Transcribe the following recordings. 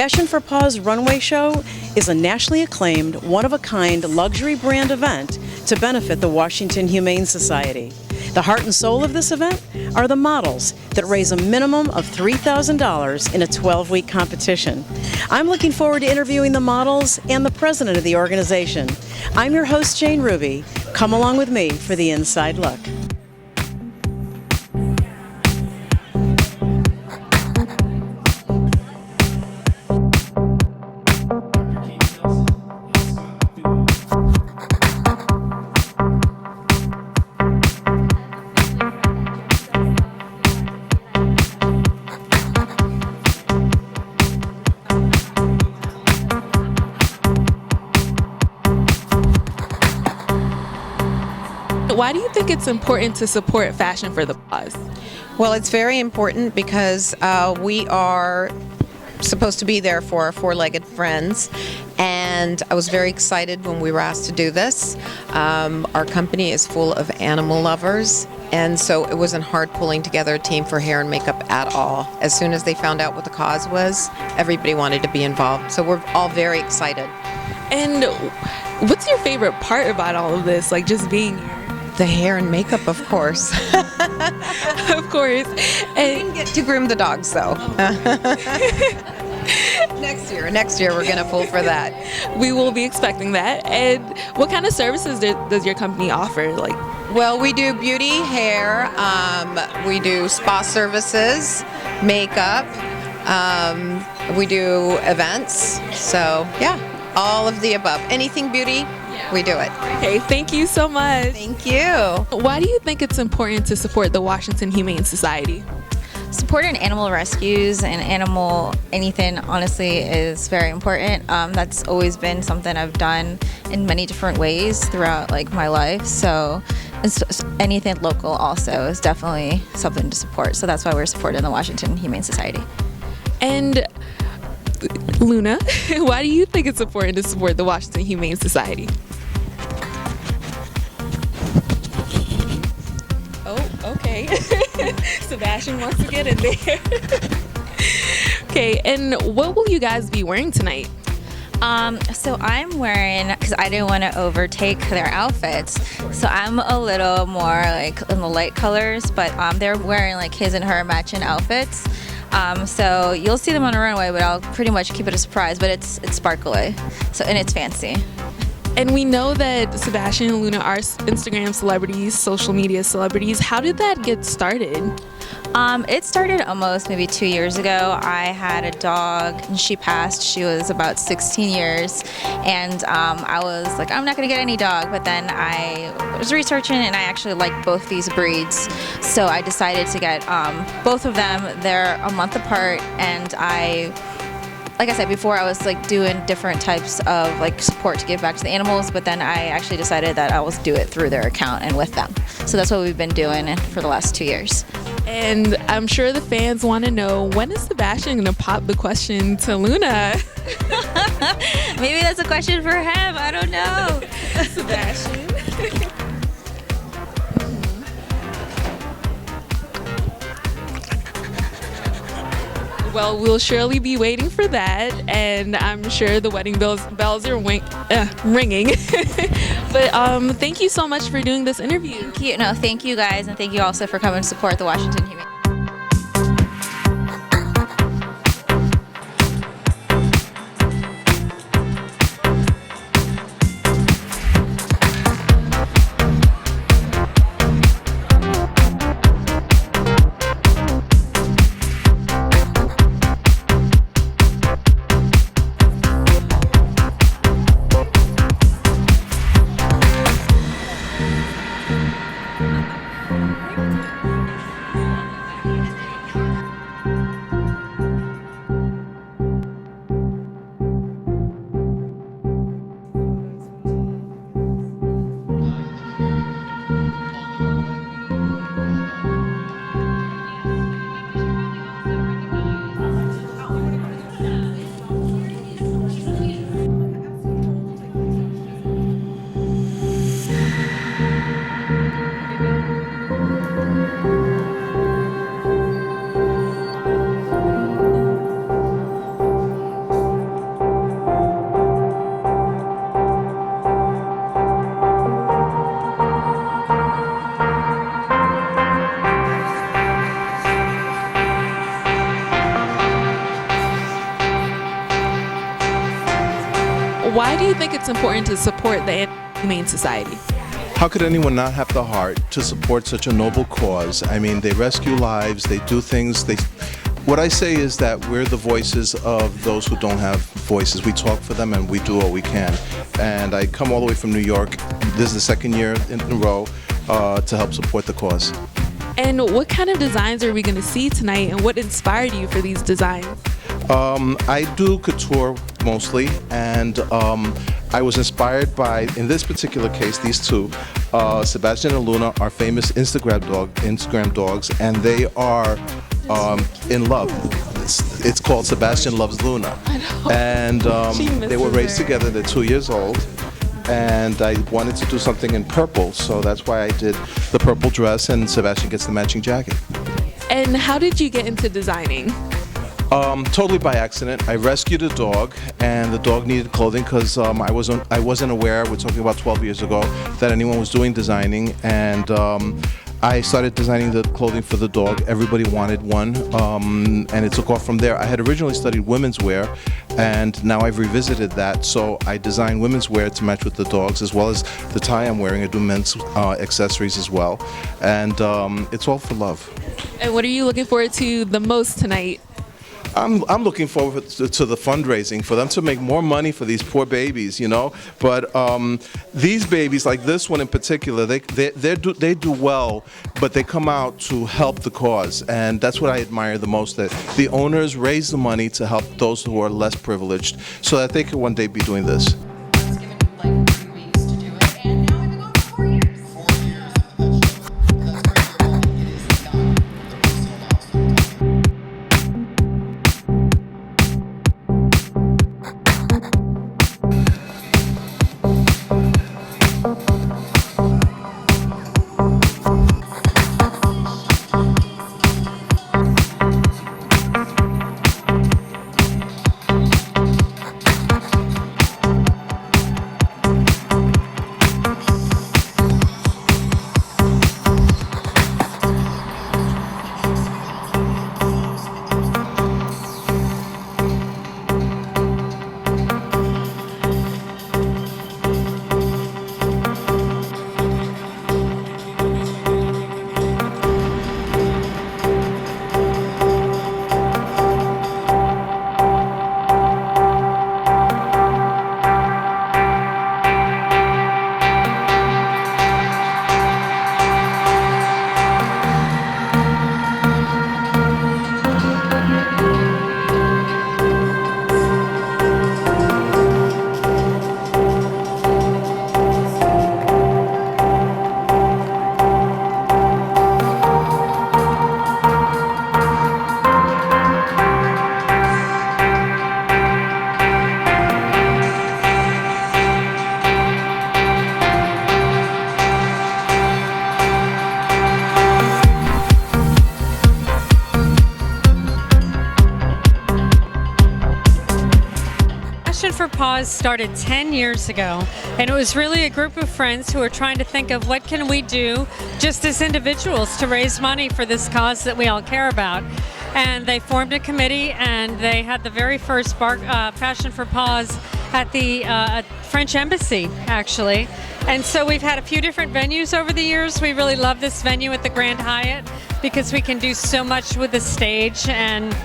Fashion for Paws Runway Show is a nationally acclaimed, one-of-a-kind luxury brand event to benefit the Washington Humane Society. The heart and soul of this event are the models that raise a minimum of $3,000 in a 12-week competition. I'm looking forward to interviewing the models and the president of the organization. I'm your host, Jane Ruby. Come along with me for the inside look. Why do you think it's important to support Fashion for the Paws? Well, it's very important because we are supposed to be there for our four-legged friends, and I was very excited when we were asked to do this. Our company is full of animal lovers, and so it wasn't hard pulling together a team for hair and makeup at all. As soon as they found out what the cause was, everybody wanted to be involved, so we're all very excited. And what's your favorite part about all of this, like just being here? The hair and makeup, of course. Of course. And we didn't get to groom the dogs, though. Next year we're gonna pull for that. We will be expecting that. And what kind of services does your company offer? Like, well, we do beauty, hair, we do spa services, makeup, we do events. So yeah, all of the above. Anything beauty, we do it. Okay, thank you so much. Thank you. Why do you think it's important to support the Washington Humane Society? Supporting animal rescues and anything honestly is very important. That's always been something I've done in many different ways throughout my life. So anything local also is definitely something to support. So that's why we're supporting the Washington Humane Society. And Luna, why do you think it's important to support the Washington Humane Society? Oh, okay. Sebastian wants to get in there. Okay, and what will you guys be wearing tonight? So I'm wearing, because I didn't want to overtake their outfits, so I'm a little more in the light colors, but they're wearing his and her matching outfits. So you'll see them on the runway, but I'll pretty much keep it a surprise, but it's sparkly, and it's fancy. And we know that Sebastian and Luna are Instagram celebrities, social media celebrities. How did that get started? It started almost maybe 2 years ago. I had a dog and she passed. She was about 16 years, and I was like, I'm not gonna get any dog, but then I was researching and I actually like both these breeds, so I decided to get both of them. They're a month apart, and like I said before, I was doing different types of support to give back to the animals, but then I actually decided that I will do it through their account and with them. So that's what we've been doing for the last 2 years. And I'm sure the fans want to know, when is Sebastian going to pop the question to Luna? Maybe that's a question for him. I don't know. Sebastian. Well, we'll surely be waiting for that, and I'm sure the wedding bells are ringing. But thank you so much for doing this interview. Thank you. No, thank you guys, and thank you also for coming to support the Washington Humane. you think it's important to support the Humane Society? How could anyone not have the heart to support such a noble cause? I mean, they rescue lives, they do things, what I say is that we're the voices of those who don't have voices. We talk for them and we do all we can. And I come all the way from New York. This is the second year in a row to help support the cause. And what kind of designs are we going to see tonight, and what inspired you for these designs? I do couture mostly, and I was inspired by, in this particular case, these two. Sebastian and Luna are famous Instagram dogs, and they are in love. It's called Sebastian Loves Luna. And they were raised together. They're 2 years old. And I wanted to do something in purple, so that's why I did the purple dress, and Sebastian gets the matching jacket. And how did you get into designing? Totally by accident. I rescued a dog, and the dog needed clothing because I wasn't aware, we're talking about 12 years ago, that anyone was doing designing, and I started designing the clothing for the dog. Everybody wanted one, and it took off from there. I had originally studied women's wear, and now I've revisited that, so I design women's wear to match with the dogs, as well as the tie I'm wearing. I do men's accessories as well, and it's all for love. And what are you looking forward to the most tonight? I'm looking forward to the fundraising for them to make more money for these poor babies, you know. But these babies, like this one in particular, they do well, but they come out to help the cause, and that's what I admire the most. That the owners raise the money to help those who are less privileged, so that they could one day be doing this. for Paws started 10 years ago, and it was really a group of friends who were trying to think of what can we do just as individuals to raise money for this cause that we all care about. And they formed a committee, and they had the very first Fashion for Paws at the French Embassy, actually. And so we've had a few different venues over the years. We really love this venue at the Grand Hyatt because we can do so much with the stage, and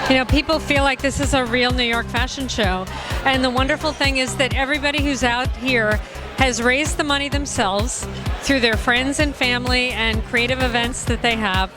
you know, people feel like this is a real New York fashion show. And the wonderful thing is that everybody who's out here has raised the money themselves through their friends and family and creative events that they have,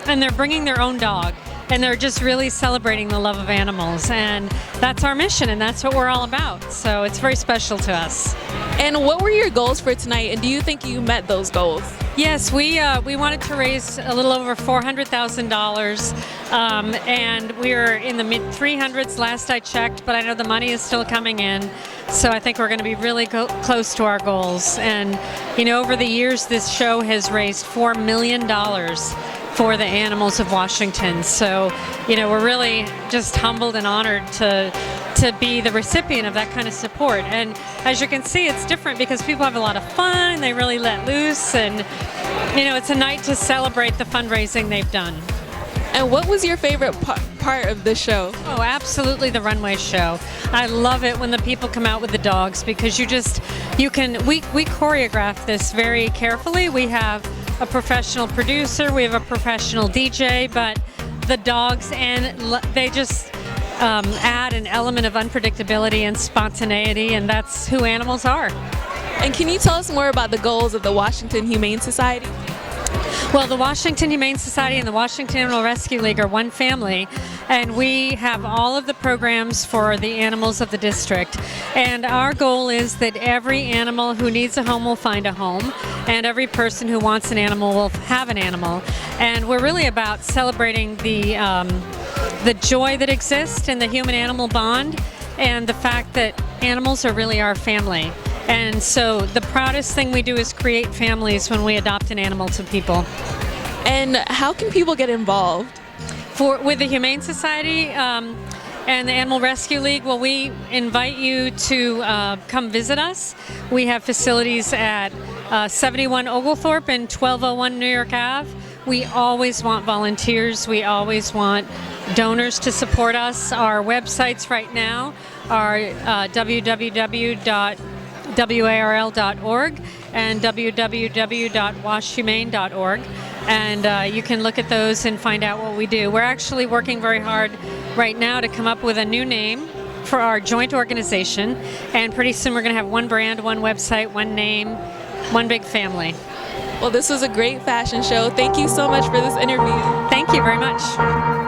and they're bringing their own dog. And they're just really celebrating the love of animals, and that's our mission, and that's what we're all about. So it's very special to us. And what were your goals for tonight, and do you think you met those goals? Yes, we wanted to raise a little over $400,000, and we were in the mid 300s last I checked, but I know the money is still coming in, so I think we're going to be really close to our goals. And you know, over the years, this show has raised $4 million for the animals of Washington. So, you know, we're really just humbled and honored to be the recipient of that kind of support. And as you can see, it's different because people have a lot of fun and they really let loose, and you know, it's a night to celebrate the fundraising they've done. And what was your favorite part of the show? Oh, absolutely, the runway show. I love it when the people come out with the dogs because we choreograph this very carefully. We have a professional producer, we have a professional DJ, but the dogs, and they just add an element of unpredictability and spontaneity, and that's who animals are. And can you tell us more about the goals of the Washington Humane Society? Well, the Washington Humane Society and the Washington Animal Rescue League are one family, and we have all of the programs for the animals of the district. And our goal is that every animal who needs a home will find a home, and every person who wants an animal will have an animal. And we're really about celebrating the joy that exists in the human-animal bond and the fact that animals are really our family. And so the proudest thing we do is create families when we adopt an animal to people. And how can people get involved? With the Humane Society and the Animal Rescue League, well, we invite you to come visit us. We have facilities at 71 Oglethorpe and 1201 New York Ave. We always want volunteers. We always want donors to support us. Our websites right now are www.warl.org and www.washhumane.org. And you can look at those and find out what we do. We're actually working very hard right now to come up with a new name for our joint organization. And pretty soon we're going to have one brand, one website, one name, one big family. Well, this was a great fashion show. Thank you so much for this interview. Thank you very much.